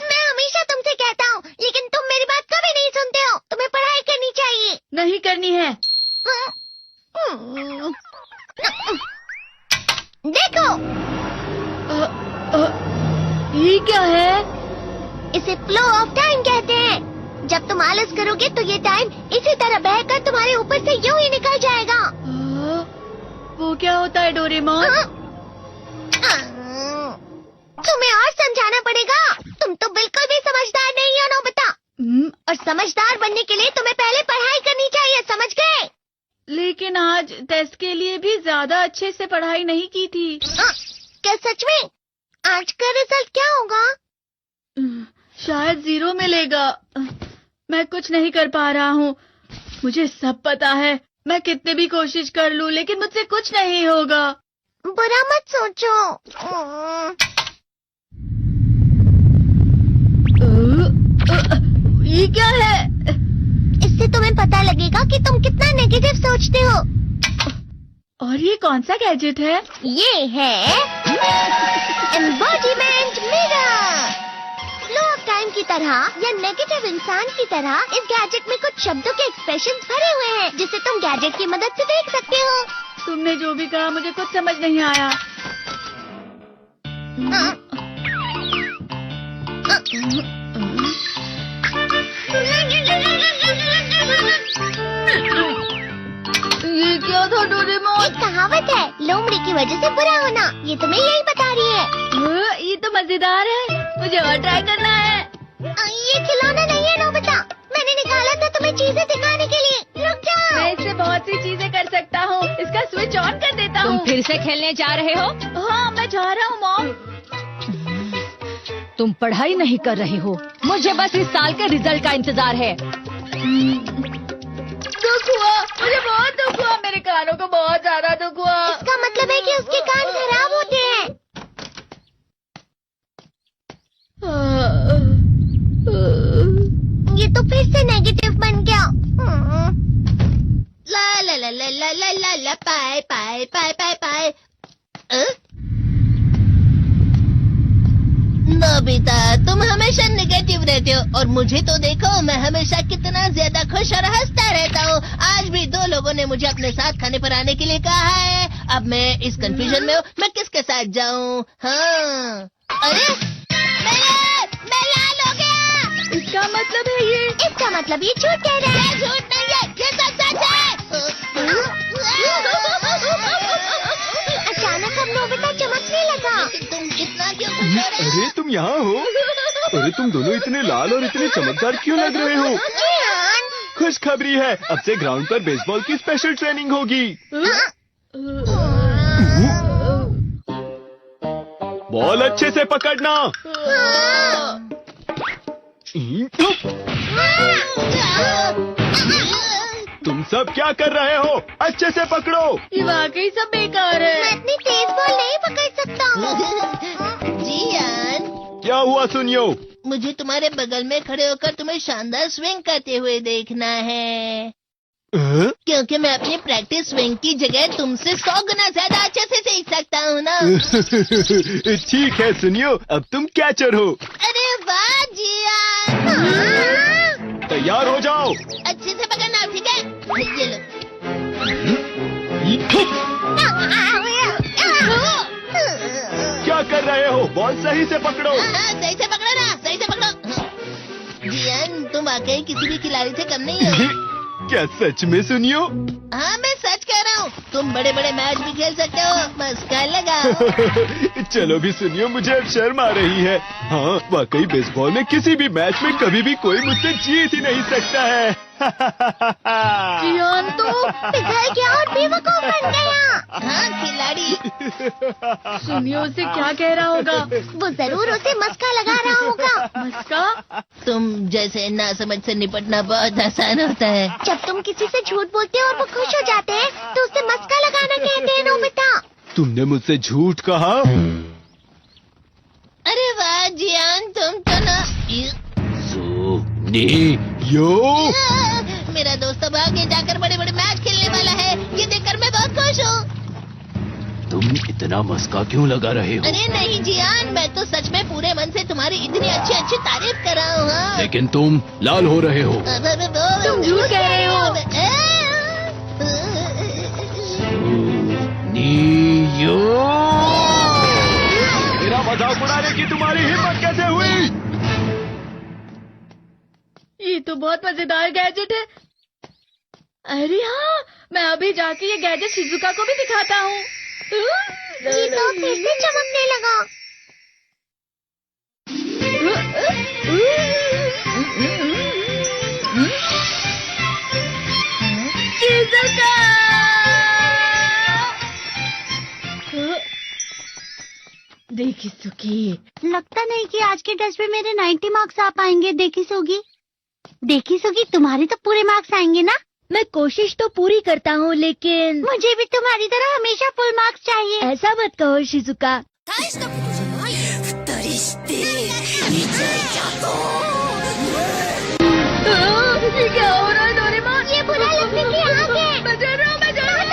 मैं हमेशा तुमसे कहता हूँ, लेकिन तुम मेरी बात कभी नहीं सुनते हो। तुम्हें पढ़ाई करनी चाहिए। नहीं करनी है। देखो, ये क्या है? इसे फ्लो ऑफ टाइम कहते हैं। जब तुम आलस करोगे तो ये टाइम इसी तरह बहकर तुम्हारे ऊपर से यूं ही निकल जाएगा। वो क्या होता है डोरेमोन? तुम्हें और समझाना पड़ेगा। तुम तो बिल्कुल भी समझदार नहीं हो नोबिता। और समझदार बनने के लिए तुम्हें पहले पढ़ाई करनी चाहिए, समझ गए? लेकिन आज टेस्ट के लिए भी ज्यादा अच्छे से पढ़ाई नहीं की थी। क्या सच में? आज का रिजल्ट क्या होगा? शायद 0 मिलेगा। मैं कुछ नहीं कर पा रहा हूँ। मुझे सब पता है। मैं कितने भी कोशिश कर लूँ, लेकिन मुझसे कुछ नहीं होगा। बुरा मत सोचो। ये क्या है? इससे तुम्हें पता लगेगा कि तुम कितना नेगेटिव सोचते हो। और ये कौन सा गैजेट है? ये है embodiment mirror. Flow of time की तरह या नेगेटिव इंसान की तरह इस गैजेट में कुछ शब्दों के एक्सप्रेशंस भरे हुए हैं, जिसे तुम गैजेट की मदद से देख सकते हो। तुमने जो भी कहा मुझे कुछ समझ नहीं आया। ये क्या था डोरेमोन? एक कहावत है, लोमड़ी की वजह से बुरा होना। ये तुम्हें यही बता रही है। ये तो मजेदार है। मुझे और ट्राई करना है। ये खिलौना नहीं है नोबिता। मैंने निकाला था तुम्हें चीजें दिखाने के लिए। रुक जाओ। मैं इससे बहुत सी चीजें कर सकता हूँ। इसका स्विच ऑन कर देता हूँ। तुम फिर से खेलने जा रहे हो? हाँ, मैं जा रहा हूँ मॉम। तुम पढ़ाई नहीं कर रहे हो। मुझे बस इस साल के रिजल्ट का इंतजार है। दुख हुआ, मुझे बहुत दुख हुआ। मेरे कानों को बहुत ज्यादा दुख हुआ। इसका मतलब है कि उसके कान खराब होते हैं। ये तो फिर से नेगेटिव बन गया। ला ला ला ला ला ला ला ला पाए पाए पाए पाए पाए। नोबिता, तुम हमेशा नेगेटिव रहते हो और मुझे तो देखो, मैं हमेशा कितना ज्यादा खुश और हंसता रहता हूँ। आज भी 2 लोगों ने मुझे अपने साथ खाने पर आने के लिए कहा है। अब मैं इस कंफ्यूजन में हूँ, मैं किसके साथ जाऊँ? हाँ, अरे मैं लाल हो गया। इसका मतलब है ये? इसका मतलब ये झूठ कह रहा है। झूठ नहीं है, ये सब सच है। अचानक अब नोबिता चमकने लगा। तुम कितना क्यों खुश हो रहे हो? अरे तुम यहाँ हो? अरे तुम दोनों इतने लाल और इतने चमकदार क्यों लग रहे हो? खुशखबरी है, अब से ग्राउंड पर बेसबॉल की स्पेशल ट्रेनिंग होगी। बॉल अच्छे से पकड़ना। तुम सब क्या कर रहे हो? अच्छे से पकड़ो। ये वाकई सब बेकार है। मैं इतनी तेज बॉल नहीं पकड़ सकता हूँ। जियान, क्या हुआ सुनियो? मुझे तुम्हारे बगल में खड़े होकर तुम्हें शानदार स्विंग करते हुए देखना है। क्योंकि मैं अपनी प्रैक्टिस स्विंग की जगह तुमसे 100 गुना ज्यादा अच्छे से सीख सकता हूँ ना। ठीक है सुनियो, अब तुम कैचर हो। अरे वाह जियान। तैयार हो जाओ। अच्छे से पकड़ना, ठीक है? ये लो। क्या कर रहे हो? बॉल सही से पकड़ो। सही से पकड़ो ना, सही से पकड़ो। जियान, तुम वाकई किसी भी खिलाड़ी से कम नहीं हो। क्या सच में सुनियो? हाँ, मैं सच कह रहा हूँ। तुम बड़े बड़े मैच भी खेल सकते हो। मस्का लगाओ। चलो भी सुनियो, मुझे अब शर्म आ रही है। हाँ, वाकई बेसबॉल में किसी भी मैच में कभी भी कोई मुझसे जीत ही नहीं सकता है। जियान तो पिघल गया और बेवकूफ बन गया। हाँ, खिलाड़ी। सुनियो उसे क्या कह रहा होगा? वो जरूर उसे मस्का लगा रहा होगा। मस्का? तुम जैसे नासमझ से निपटना बहुत आसान होता है। जब तुम किसी से झूठ बोलते हो और वो खुश हो जाते हैं, तो उसे मस्का लगाना कहते हैं नोबिता। तुमने मुझसे झूठ कहा? अरे वाह जियान, तुम तो ना। यो मेरा दोस्त अब आगे जाकर बड़े बड़े मैच खेलने वाला है। ये देखकर मैं बहुत खुश हूँ। तुम इतना मस्का क्यों लगा रहे हो? अरे नहीं जियान, मैं तो सच में पूरे मन से तुम्हारी इतनी अच्छी अच्छी तारीफ कर रहा हूँ। हाँ। लेकिन तुम लाल हो रहे हो। तुम झूठ कह रहे हो। नीयो, मेरा मजाक उड़ाने की तुम्हारी हिम्मत कैसे हुई? ये तो बहुत मजेदार गैजेट है। अरे हाँ, मैं अभी जाके ये गैजेट शिजुका को भी दिखाता हूँ। ये तो फिर से चमकने लगा। शिजुका! देखी सुखी, लगता नहीं कि आज के टेस्ट में मेरे 90 मार्क्स आ पाएंगे। देखी सोगी तुम्हारे तो पूरे मार्क्स आएंगे ना? मैं कोशिश तो पूरी करता हूँ, लेकिन मुझे भी तुम्हारी तरह हमेशा फुल मार्क्स चाहिए। ऐसा मत कहो शिजुका। ये क्या हो रहा है डोरेमोन? ये बुरा लगने की आग है। मैं जल रहा हूँ, मैं जल रहा हूँ।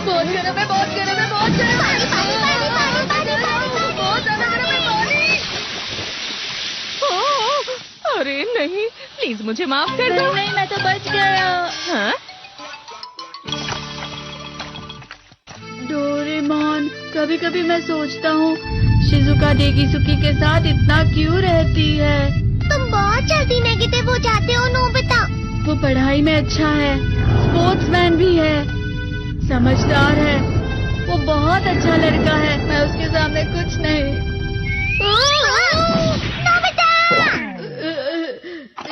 बहुत गर्म है, बहुत गर्म है, बहुत गर्म है। बहुत ज्यादा गर्म है पानी। अरे नहीं, प्लीज मुझे माफ कर दो। नहीं, मैं तो बच गया। हाँ? डोरेमोन, कभी कभी मैं सोचता हूँ शिजुका डेकिसुकी के साथ इतना क्यों रहती है। तुम बहुत जल्दी नेगेटिव हो जाते हो नोबिता। वो पढ़ाई में अच्छा है, स्पोर्ट्समैन भी है, समझदार है, वो बहुत अच्छा लड़का है। मैं उसके सामने कुछ नहीं।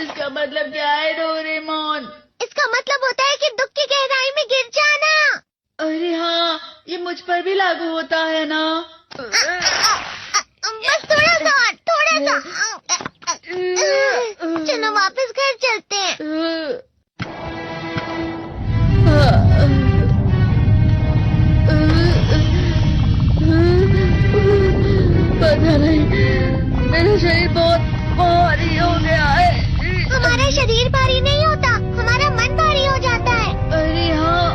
इसका मतलब क्या है डोरेमोन? इसका मतलब होता है कि दुख की गहराई में गिर जाना। अरे हाँ, ये मुझ पर भी लागू होता है ना। बस थोड़ा सा। चलो वापस घर चलते हैं। पता नहीं, मेरा शरीर बहुत भारी हो गया है। हमारा शरीर भारी नहीं होता, हमारा मन भारी हो जाता है। अरे हाँ,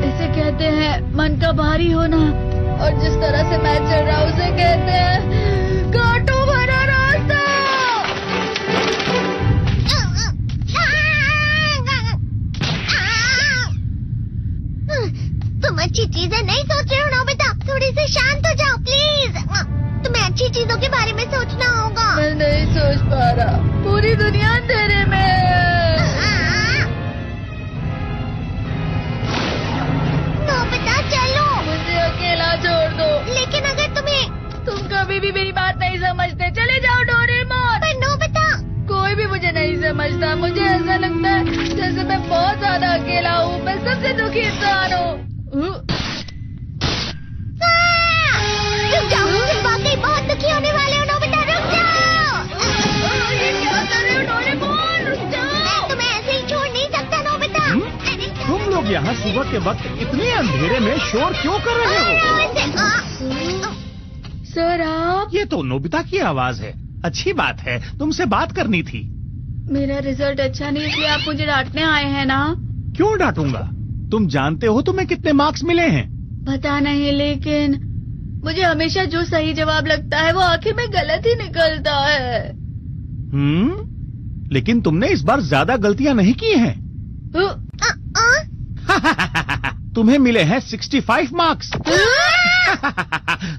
इसे कहते हैं मन का भारी होना। और जिस तरह से मैं चल रहा हूँ उसे कहते हैं कांटों भरा रास्ता। तुम अच्छी चीजें नहीं सोच रहे हो नोबिता। थोड़ी सी शांत हो जाओ प्लीज। तुम्हें अच्छी चीजों के बारे में सोचना होगा। मैं नहीं सोच पा रहा, पूरी दुनिया अंधेरे में है। नोबिता चलो। मुझे अकेला छोड़ दो। लेकिन अगर तुम कभी भी मेरी बात नहीं समझते। चले जाओ डोरेमोन। पर नोबिता। कोई भी मुझे नहीं समझता। मुझे ऐसा लगता है जैसे मैं बहुत ज्यादा अकेला हूँ। मैं सबसे दुखी इंसान हूँ। रुक जाओ, तुम वाकई बहुत दुखी होने वाले हो नोबिता। रुक जाओ। ये क्या कर रहे हो डोरेमोन? रुक जाओ। मैं तुम्हें ऐसे ही छोड़ नहीं सकता नोबिता। तुम लोग यहाँ सुबह के वक्त इतने अंधेरे में शोर क्यों कर रहे हो? सर आप? ये तो नोबिता की आवाज है। अच्छी बात है, तुमसे बात करनी थी। मेरा रिजल्ट अच्छा नहीं, इसलिए आप मुझे डांटने आए हैं ना? क्यों डांटूंगा? तुम जानते हो तुम्हें कितने मार्क्स मिले हैं? पता नहीं, लेकिन मुझे हमेशा जो सही जवाब लगता है वो आखिर में गलत ही निकलता है। लेकिन तुमने इस बार ज्यादा गलतियाँ नहीं की हैं। तुम्हें मिले हैं 65 मार्क्स।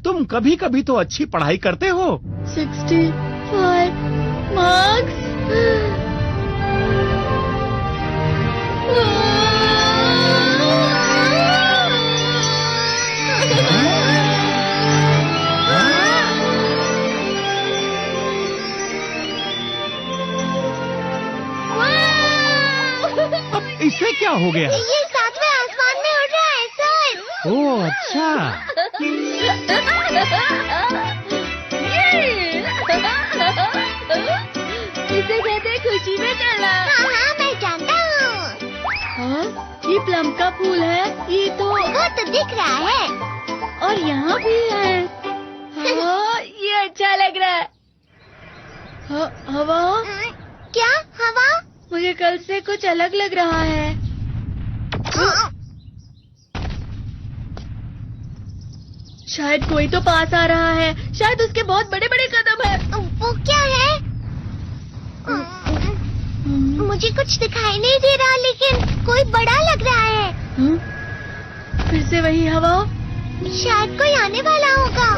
तुम कभी कभी तो अच्छी पढ़ाई करते हो। 65 मार्क्स? अब इससे क्या हो गया? ये सातवें आसमान में उड़ रहा है सर। ओह अच्छा। इसे कहते हैं खुशी में चलना। हाँ मैं जानता हूँ। हाँ, ये प्लम का फूल है। ये तो वो तो दिख रहा है। और यहाँ भी है। हाँ, ये अच्छा लग रहा है। हवा? क्या हवा? मुझे कल से कुछ अलग लग रहा है। शायद कोई तो पास आ रहा है। शायद उसके बहुत बड़े बड़े कदम है। वो क्या है? मुझे कुछ दिखाई नहीं दे रहा, लेकिन कोई बड़ा लग रहा है। फिर से वही हवा। शायद कोई आने वाला होगा।